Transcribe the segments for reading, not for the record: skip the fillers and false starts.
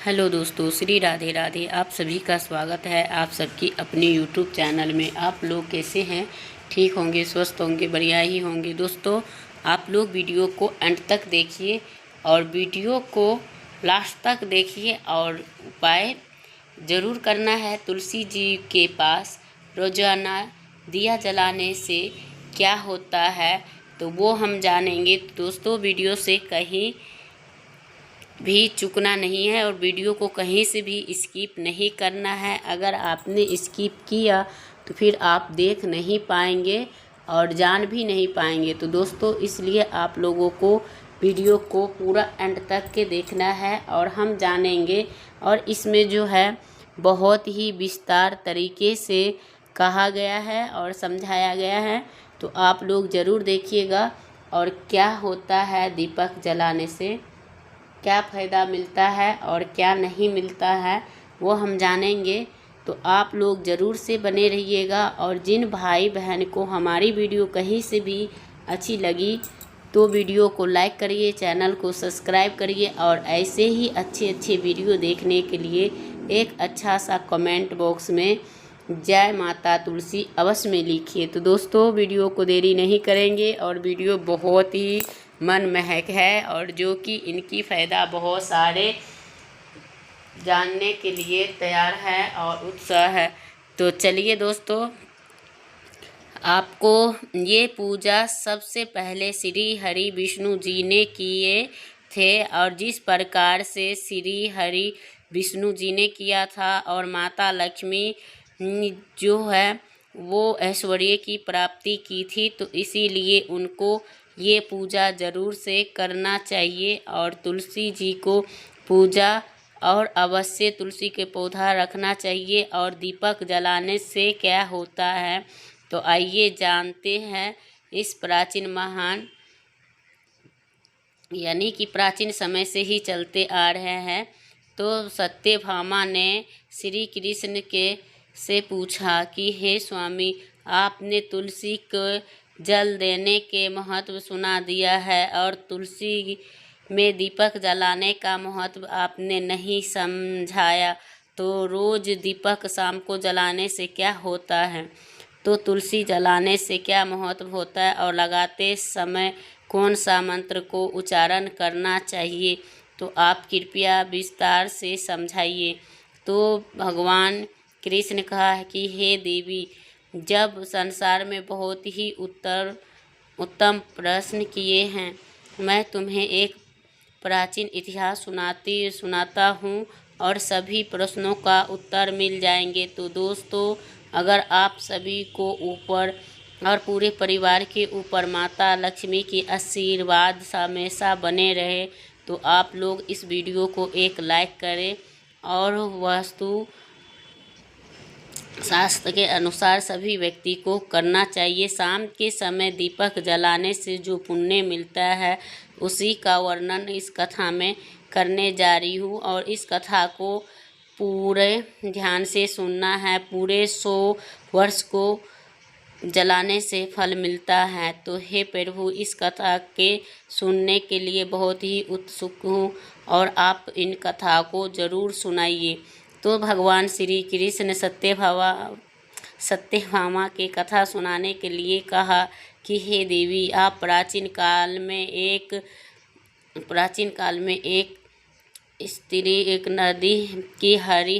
Hello दोस्तों, श्री राधे राधे। आप सभी का स्वागत है आप सबकी अपने यूट्यूब चैनल में। आप लोग कैसे हैं? ठीक होंगे, स्वस्थ होंगे, बढ़िया ही होंगे। दोस्तों, आप लोग वीडियो को अंत तक देखिए और वीडियो को लास्ट तक देखिए और उपाय ज़रूर करना है। तुलसी जी के पास रोज़ाना दिया जलाने से क्या होता है तो वो हम जानेंगे। दोस्तों, वीडियो से कहीं भी चूकना नहीं है और वीडियो को कहीं से भी स्किप नहीं करना है। अगर आपने स्किप किया तो फिर आप देख नहीं पाएंगे और जान भी नहीं पाएंगे। तो दोस्तों, इसलिए आप लोगों को वीडियो को पूरा एंड तक के देखना है और हम जानेंगे। और इसमें जो है बहुत ही विस्तार तरीके से कहा गया है और समझाया गया है, तो आप लोग ज़रूर देखिएगा। और क्या होता है दीपक जलाने से, क्या फ़ायदा मिलता है और क्या नहीं मिलता है, वो हम जानेंगे। तो आप लोग ज़रूर से बने रहिएगा। और जिन भाई बहन को हमारी वीडियो कहीं से भी अच्छी लगी तो वीडियो को लाइक करिए, चैनल को सब्सक्राइब करिए और ऐसे ही अच्छे अच्छे वीडियो देखने के लिए एक अच्छा सा कमेंट बॉक्स में जय माता तुलसी अवश्य में लिखिए। तो दोस्तों, वीडियो को देरी नहीं करेंगे और वीडियो बहुत ही मन महक है और जो कि इनकी फ़ायदा बहुत सारे जानने के लिए तैयार है और उत्साह है। तो चलिए दोस्तों, आपको ये पूजा सबसे पहले श्री हरि विष्णु जी ने किए थे। और जिस प्रकार से श्री हरि विष्णु जी ने किया था और माता लक्ष्मी जो है वो ऐश्वर्य की प्राप्ति की थी, तो इसीलिए उनको ये पूजा ज़रूर से करना चाहिए। और तुलसी जी को पूजा और अवश्य तुलसी के पौधा रखना चाहिए। और दीपक जलाने से क्या होता है तो आइए जानते हैं। इस प्राचीन महान यानी कि प्राचीन समय से ही चलते आ रहे हैं। तो सत्यभामा ने श्री कृष्ण के से पूछा कि हे स्वामी, आपने तुलसी को जल देने के महत्व सुना दिया है और तुलसी में दीपक जलाने का महत्व आपने नहीं समझाया, तो रोज़ दीपक शाम को जलाने से क्या होता है, तो तुलसी जलाने से क्या महत्व होता है और लगाते समय कौन सा मंत्र को उच्चारण करना चाहिए, तो आप कृपया विस्तार से समझाइए। तो भगवान कृष्ण कहा है कि हे देवी, जब संसार में बहुत ही उत्तम प्रश्न किए हैं, मैं तुम्हें एक प्राचीन इतिहास सुनाता हूँ और सभी प्रश्नों का उत्तर मिल जाएंगे। तो दोस्तों, अगर आप सभी को ऊपर और पूरे परिवार के ऊपर माता लक्ष्मी की आशीर्वाद हमेशा बने रहे तो आप लोग इस वीडियो को एक लाइक करें। और वास्तु शास्त्र के अनुसार सभी व्यक्ति को करना चाहिए। शाम के समय दीपक जलाने से जो पुण्य मिलता है उसी का वर्णन इस कथा में करने जा रही हूँ। और इस कथा को पूरे ध्यान से सुनना है। पूरे 100 वर्ष को जलाने से फल मिलता है। तो हे प्रभु, इस कथा के सुनने के लिए बहुत ही उत्सुक हूँ और आप इन कथा को ज़रूर सुनाइए। तो भगवान श्री कृष्ण सत्यभामा के कथा सुनाने के लिए कहा कि हे देवी, आप प्राचीन काल में एक स्त्री एक नदी की हरी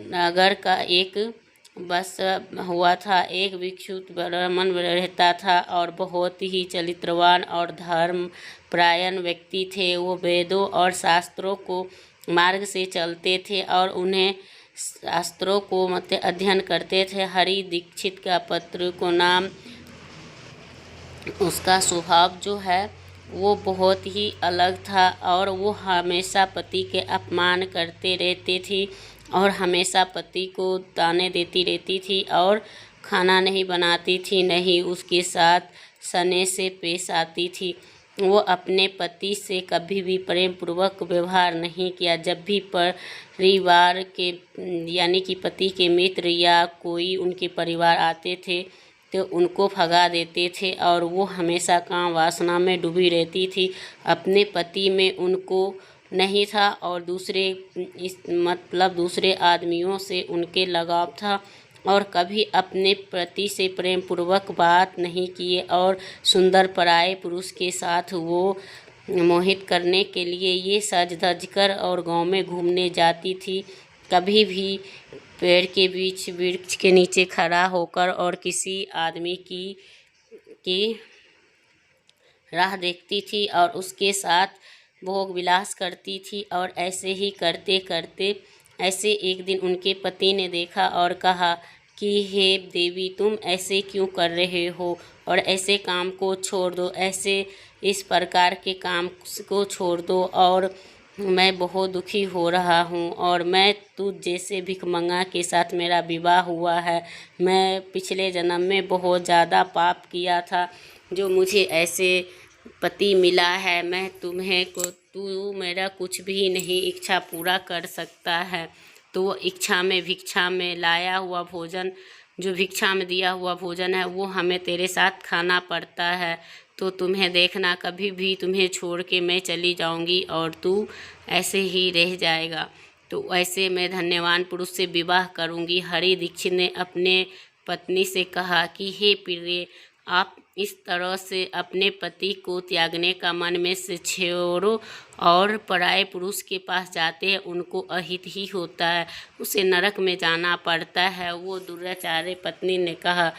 नगर का एक बस हुआ था। एक भिक्षुक ब्राह्मण रहता था और बहुत ही चरित्रवान और धर्मपरायण व्यक्ति थे। वो वेदों और शास्त्रों को मार्ग से चलते थे और उन्हें शास्त्रों को अध्ययन करते थे। हरि दीक्षित का पत्र को नाम, उसका स्वभाव जो है वो बहुत ही अलग था और वो हमेशा पति के अपमान करते रहती थी और हमेशा पति को ताने देती रहती थी और खाना नहीं बनाती थी, नहीं उसके साथ स्नेह से पेश आती थी। वो अपने पति से कभी भी प्रेम पूर्वक व्यवहार नहीं किया। जब भी परिवार के यानी कि पति के मित्र या कोई उनके परिवार आते थे तो उनको भगा देते थे और वो हमेशा काम वासना में डूबी रहती थी। अपने पति में उनको नहीं था और दूसरे आदमियों से उनके लगाव था और कभी अपने पति से प्रेम पूर्वक बात नहीं किए और सुंदर पराये पुरुष के साथ वो मोहित करने के लिए ये सज धज कर और गांव में घूमने जाती थी। कभी भी पेड़ के बीच वृक्ष के नीचे खड़ा होकर और किसी आदमी की राह देखती थी और उसके साथ भोग विलास करती थी। और ऐसे ही करते करते ऐसे एक दिन उनके पति ने देखा और कहा कि हे देवी, तुम ऐसे क्यों कर रहे हो और ऐसे काम को छोड़ दो, ऐसे इस प्रकार के काम को छोड़ दो और मैं बहुत दुखी हो रहा हूँ और मैं तुझ जैसे भिखमंगा के साथ मेरा विवाह हुआ है। मैं पिछले जन्म में बहुत ज़्यादा पाप किया था जो मुझे ऐसे पति मिला है। मैं तू मेरा कुछ भी नहीं इच्छा पूरा कर सकता है। तो वो भिक्षा में लाया हुआ भोजन, जो भिक्षा में दिया हुआ भोजन है वो हमें तेरे साथ खाना पड़ता है। तो तुम्हें देखना, कभी भी तुम्हें छोड़ के मैं चली जाऊंगी और तू ऐसे ही रह जाएगा। तो ऐसे मैं धन्यवान पुरुष से विवाह करूंगी। हरि दीक्षित ने अपने पत्नी से कहा कि हे प्रिय, आप इस तरह से अपने पति को त्यागने का मन में से छोड़ो और पराये पुरुष के पास जाते हैं उनको अहित ही होता है, उसे नरक में जाना पड़ता है। वो दुराचारी पत्नी ने कहा,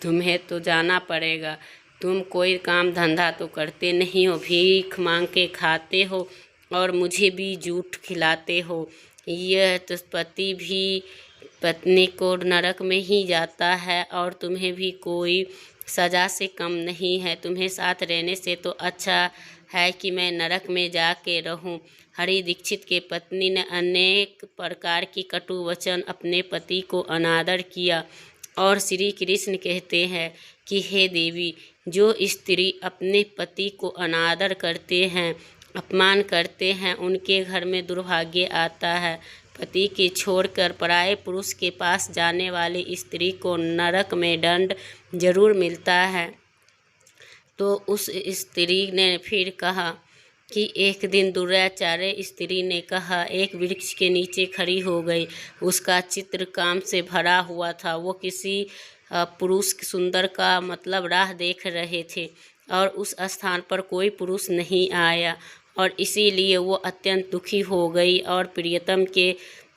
तुम्हें तो जाना पड़ेगा, तुम कोई काम धंधा तो करते नहीं हो, भीख मांग के खाते हो और मुझे भी जूठ खिलाते हो। यह तो पति भी पत्नी को नरक में ही जाता है और तुम्हें भी कोई सज़ा से कम नहीं है। तुम्हें साथ रहने से तो अच्छा है कि मैं नरक में जाके रहूं। हरि दीक्षित के पत्नी ने अनेक प्रकार की कटु वचन अपने पति को अनादर किया और श्री कृष्ण कहते हैं कि हे देवी, जो स्त्री अपने पति को अनादर करते हैं, अपमान करते हैं, उनके घर में दुर्भाग्य आता है। पति के छोड़कर पराये पुरुष के पास जाने वाली स्त्री को नरक में दंड जरूर मिलता है। तो उस स्त्री ने फिर कहा कि एक दिन दुराचारी स्त्री ने कहा, एक वृक्ष के नीचे खड़ी हो गई। उसका चित्र काम से भरा हुआ था। वो किसी पुरुष सुंदर का राह देख रहे थे और उस स्थान पर कोई पुरुष नहीं आया और इसीलिए वो अत्यंत दुखी हो गई और प्रियतम के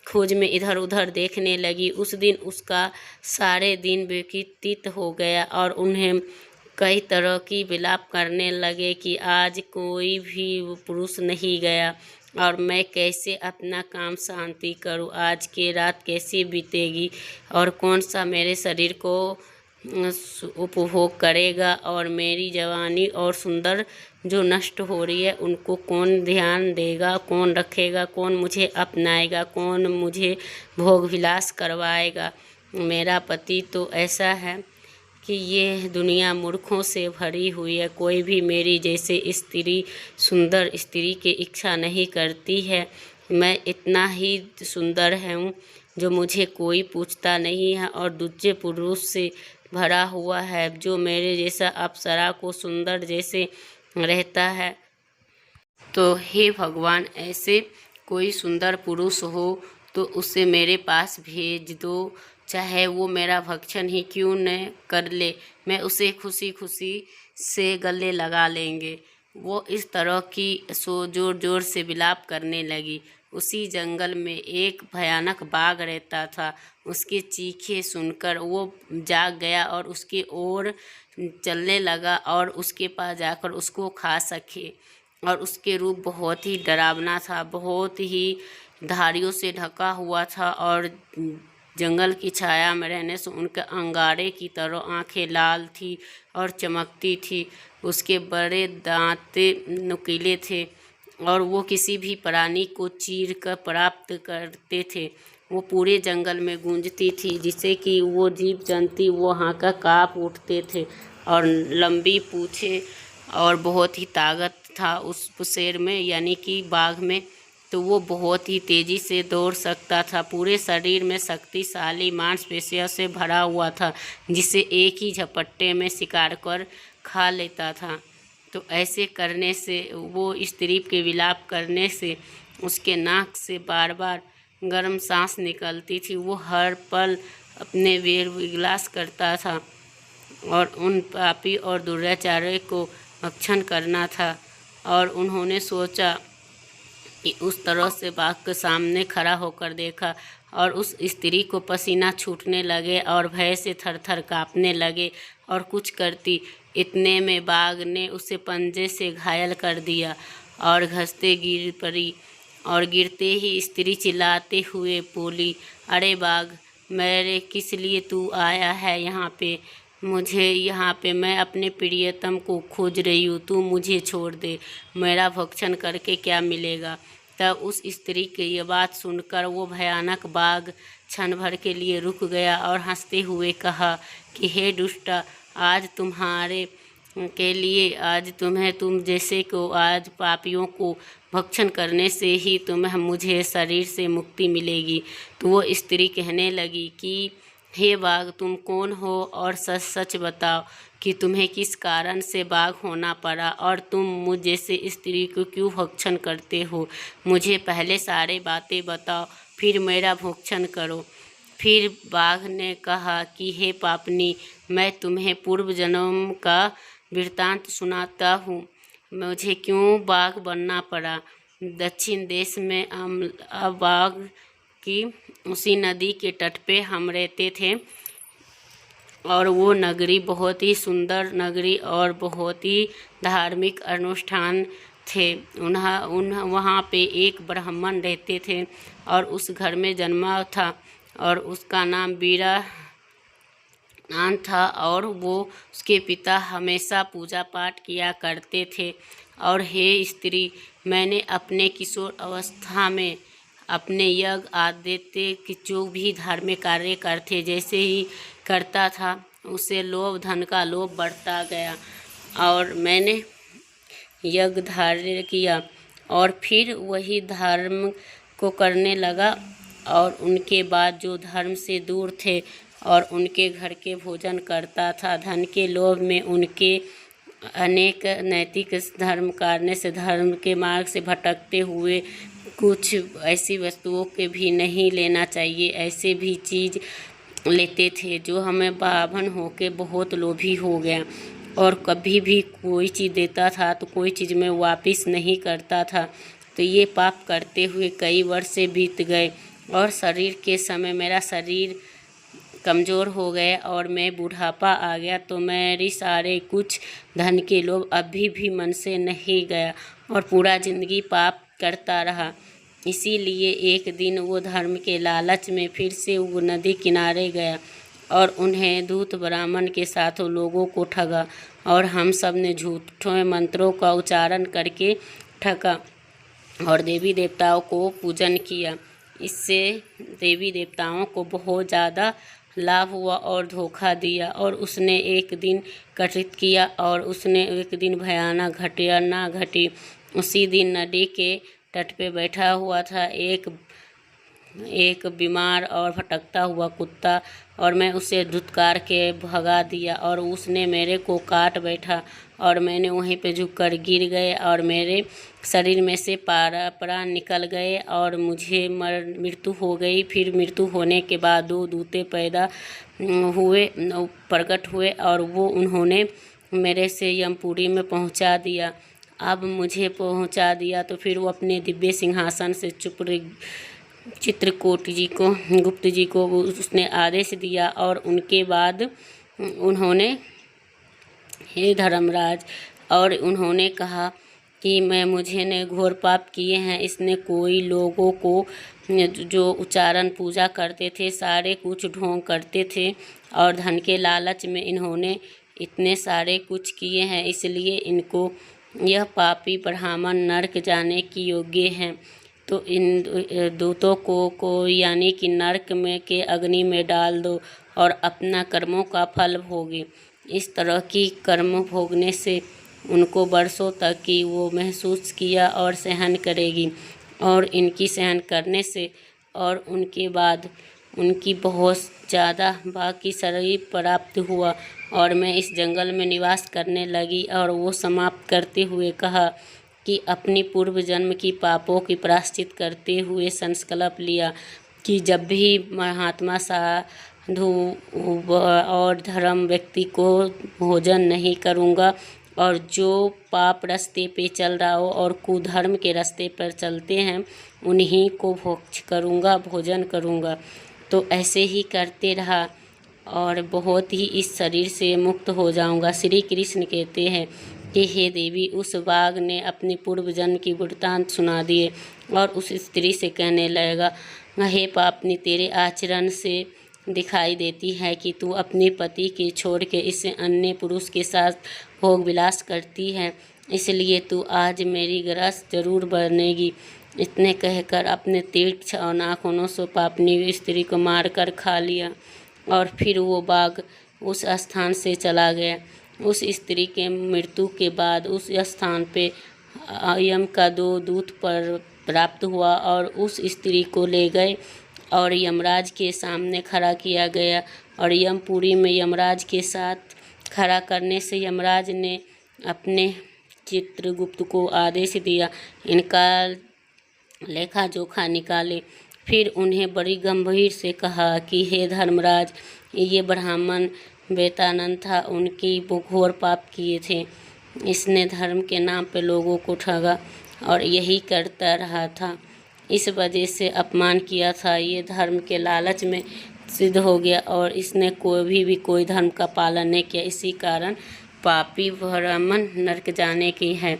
खोज में इधर उधर देखने लगी। उस दिन उसका सारे दिन व्यतीत हो गया और उन्हें कई तरह की विलाप करने लगे कि आज कोई भी पुरुष नहीं गया और मैं कैसे अपना काम शांति करूं, आज की रात कैसे बीतेगी और कौन सा मेरे शरीर को उपभोग करेगा और मेरी जवानी और सुंदर जो नष्ट हो रही है उनको कौन ध्यान देगा, कौन रखेगा, कौन मुझे अपनाएगा, कौन मुझे भोग विलास करवाएगा। मेरा पति तो ऐसा है कि ये दुनिया मूर्खों से भरी हुई है। कोई भी मेरी जैसे सुंदर स्त्री की इच्छा नहीं करती है। मैं इतना ही सुंदर हूँ जो मुझे कोई पूछता नहीं है और दूसरे पुरुष से भरा हुआ है जो मेरे जैसा अप्सरा को सुंदर जैसे रहता है। तो हे भगवान, ऐसे कोई सुंदर पुरुष हो तो उसे मेरे पास भेज दो, चाहे वो मेरा भक्षण ही क्यों न कर ले, मैं उसे खुशी खुशी से गले लगा लेंगे। वो इस तरह की जोर जोर से विलाप करने लगी। उसी जंगल में एक भयानक बाघ रहता था। उसके चीखे सुनकर वो जाग गया और उसकी ओर चलने लगा और उसके पास जाकर उसको खा सके। और उसके रूप बहुत ही डरावना था, बहुत ही धारियों से ढका हुआ था और जंगल की छाया में रहने से उनके अंगारे की तरह आंखें लाल थी और चमकती थी। उसके बड़े दांत नुकीले थे और वो किसी भी प्राणी को चीर कर प्राप्त करते थे। वो पूरे जंगल में गूंजती थी, जिससे कि वो जीव जंतु वहाँ का काँप उठते थे। और लंबी पूँछें और बहुत ही ताकत था उस शेर में, यानी कि बाघ में। तो वो बहुत ही तेज़ी से दौड़ सकता था। पूरे शरीर में शक्तिशाली मांसपेशियों से भरा हुआ था, जिसे एक ही झपट्टे में शिकार कर खा लेता था। तो ऐसे करने से, वो स्त्री के विलाप करने से उसके नाक से बार बार गर्म सांस निकलती थी। वो हर पल अपने वीर विलास करता था और उन पापी और दुराचारी को भक्षण करना था। और उन्होंने सोचा कि उस तरह से बाघ के सामने खड़ा होकर देखा और उस स्त्री को पसीना छूटने लगे और भय से थरथर कांपने लगे और कुछ करती। इतने में बाघ ने उसे पंजे से घायल कर दिया और घसते गिर पड़ी। और गिरते ही स्त्री चिल्लाते हुए बोली, अरे बाघ, मेरे किस लिए तू आया है यहाँ पे? मुझे यहाँ पे, मैं अपने प्रियतम को खोज रही हूँ, तू मुझे छोड़ दे। मेरा भक्षण करके क्या मिलेगा? तब उस स्त्री की ये बात सुनकर वो भयानक बाघ क्षण भर के लिए रुक गया और हंसते हुए कहा कि हे दुष्टा, आज तुम्हारे के लिए, आज तुम जैसे को, आज पापियों को भक्षण करने से ही मुझे शरीर से मुक्ति मिलेगी। तो वो स्त्री कहने लगी कि हे बाघ, तुम कौन हो और सच सच बताओ कि तुम्हें किस कारण से बाघ होना पड़ा और तुम मुझ जैसे स्त्री को क्यों भक्षण करते हो? मुझे पहले सारे बातें बताओ, फिर मेरा भक्षण करो। फिर बाघ ने कहा कि हे पापनी, मैं तुम्हें पूर्व जन्म का वृत्तांत सुनाता हूँ। मुझे क्यों बाघ बनना पड़ा? दक्षिण देश में बाघ की उसी नदी के तट पे हम रहते थे और वो नगरी बहुत ही सुंदर नगरी और बहुत ही धार्मिक अनुष्ठान थे। वहाँ पे एक ब्राह्मण रहते थे और उस घर में जन्मा था और उसका नाम बीरा नाम था और वो उसके पिता हमेशा पूजा पाठ किया करते थे। और हे स्त्री, मैंने अपने किशोर अवस्था में अपने यज्ञ आदित्य की जो भी धार्मिक कार्य करते जैसे ही करता था, उसे लोभ, धन का लोभ बढ़ता गया और मैंने यज्ञ धार्य किया और फिर वही धर्म को करने लगा। और उनके बाद जो धर्म से दूर थे और उनके घर के भोजन करता था, धन के लोभ में उनके अनेक नैतिक धर्म करने से, धर्म के मार्ग से भटकते हुए कुछ ऐसी वस्तुओं के भी नहीं लेना चाहिए, ऐसे भी चीज़ लेते थे जो हमें बाभन होके बहुत लोभी हो गया। और कभी भी कोई चीज़ देता था तो कोई चीज़ में वापस नहीं करता था। तो ये पाप करते हुए कई वर्ष बीत गए और शरीर के समय मेरा शरीर कमज़ोर हो गया और मैं बुढ़ापा आ गया। तो मेरी सारे कुछ धन के लोभ अभी भी मन से नहीं गया और पूरा ज़िंदगी पाप करता रहा। इसीलिए एक दिन वो धर्म के लालच में फिर से वो नदी किनारे गया और उन्हें दूत ब्राह्मण के साथ लोगों को ठगा और हम सब ने झूठे मंत्रों का उच्चारण करके ठगा और देवी देवताओं को पूजन किया। इससे देवी देवताओं को बहुत ज़्यादा लाभ हुआ और धोखा दिया और उसने एक दिन कथित किया और उसने एक दिन भयानक घटना घटी। उसी दिन नदी के तट पे बैठा हुआ था एक बीमार और भटकता हुआ कुत्ता और मैं उसे धुतकार के भगा दिया और उसने मेरे को काट बैठा और मैंने वहीं पे झुककर गिर गए और मेरे शरीर में से प्राण निकल गए और मुझे मृत्यु हो गई। फिर मृत्यु होने के बाद दो दूते पैदा हुए, प्रकट हुए और वो उन्होंने मेरे से यमपुरी में पहुंचा दिया। अब मुझे पहुंचा दिया तो फिर वो अपने दिव्य सिंहासन से चित्रकूट जी को, गुप्त जी को उसने आदेश दिया और उनके बाद उन्होंने, हे धर्मराज, और उन्होंने कहा कि मुझे ने घोर पाप किए हैं। इसने कोई लोगों को जो उच्चारण पूजा करते थे सारे कुछ ढोंग करते थे और धन के लालच में इन्होंने इतने सारे कुछ किए हैं, इसलिए इनको यह पापी ब्राह्मण नरक जाने की योग्य हैं। तो इन दूतों को यानी कि नरक में के अग्नि में डाल दो और अपना कर्मों का फल भोगे। इस तरह की कर्म भोगने से उनको वर्षों तक की वो महसूस किया और सहन करेगी और इनकी सहन करने से और उनके बाद उनकी बहुत ज़्यादा बाकी शरीर प्राप्त हुआ और मैं इस जंगल में निवास करने लगी। और वो समाप्त करते हुए कहा कि अपनी पूर्व जन्म की पापों की प्रायश्चित करते हुए संकल्प लिया कि जब भी महात्मा साधु और धर्म व्यक्ति को भोजन नहीं करूँगा और जो पाप रास्ते पे चल रहा हो और कुधर्म के रास्ते पर चलते हैं उन्हीं को भोजन करूँगा। तो ऐसे ही करते रहा और बहुत ही इस शरीर से मुक्त हो जाऊँगा। श्री कृष्ण कहते हैं कि हे देवी, उस बाघ ने अपने पूर्व जन्म की वृत्तांत सुना दिए और उस स्त्री से कहने लगेगा, हे पापनी, तेरे आचरण से दिखाई देती है कि तू अपने पति के छोड़ के इस अन्य पुरुष के साथ भोग विलास करती है, इसलिए तू आज मेरी ग्रस्त जरूर बनेगी। इतने कहकर अपने तीक्ष्ण और नाखूनों से पापनी स्त्री को मारकर खा लिया और फिर वो बाघ उस स्थान से चला गया। उस स्त्री के मृत्यु के बाद उस स्थान पे यम का 2 दूत पर प्राप्त हुआ और उस स्त्री को ले गए और यमराज के सामने खड़ा किया गया और यमपुरी में यमराज के साथ खड़ा करने से यमराज ने अपने चित्रगुप्त को आदेश दिया, इनका लेखा जोखा निकाले। फिर उन्हें बड़ी गंभीर से कहा कि हे धर्मराज, ये ब्राह्मण वेतानंद था, उनकी घोर पाप किए थे। इसने धर्म के नाम पे लोगों को ठगा और यही करता रहा था। इस वजह से अपमान किया था। ये धर्म के लालच में सिद्ध हो गया और इसने कोई धर्म का पालन नहीं किया। इसी कारण पापी ब्राह्मण नरक जाने की है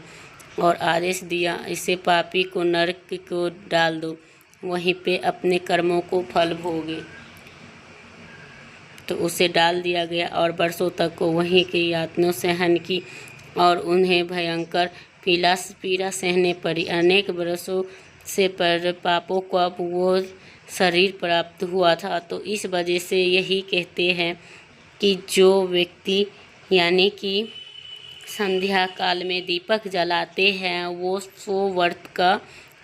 और आदेश दिया, इसे पापी को नरक को डाल दो, वहीं पे अपने कर्मों को फल भोगे। तो उसे डाल दिया गया और वर्षों तक को वहीं की यातनाओं सहन की और उन्हें भयंकर पीड़ा सहने पड़ी। अनेक वर्षों से पर पापों को अब वो शरीर प्राप्त हुआ था। तो इस वजह से यही कहते हैं कि जो व्यक्ति यानी कि संध्या काल में दीपक जलाते हैं वो 100 वर्ष का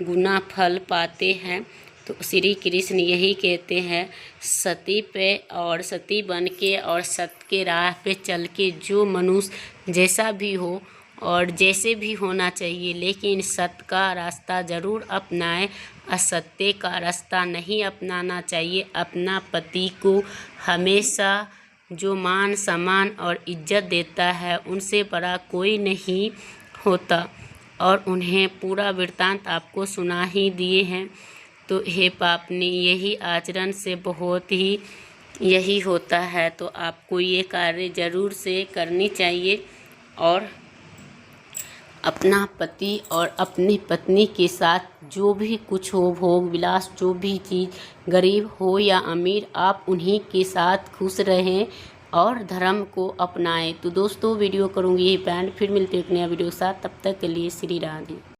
गुना फल पाते हैं। तो श्री कृष्ण यही कहते हैं, सती पे और सती बन के और सत्य के राह पे चल के जो मनुष्य जैसा भी हो और जैसे भी होना चाहिए, लेकिन सत्य का रास्ता ज़रूर अपनाएं, असत्य का रास्ता नहीं अपनाना चाहिए। अपना पति को हमेशा जो मान सम्मान और इज्जत देता है उनसे बड़ा कोई नहीं होता और उन्हें पूरा वृत्तांत आपको सुना ही दिए हैं। तो हे पापनी, यही आचरण से बहुत ही यही होता है। तो आपको ये कार्य ज़रूर से करनी चाहिए और अपना पति और अपनी पत्नी के साथ जो भी कुछ हो, भोग विलास, जो भी चीज़, गरीब हो या अमीर, आप उन्हीं के साथ खुश रहें और धर्म को अपनाएं। तो दोस्तों वीडियो करूँगी यही बैंड, फिर मिलते हैं एक नया वीडियो के साथ, तब तक के लिए श्री राधे।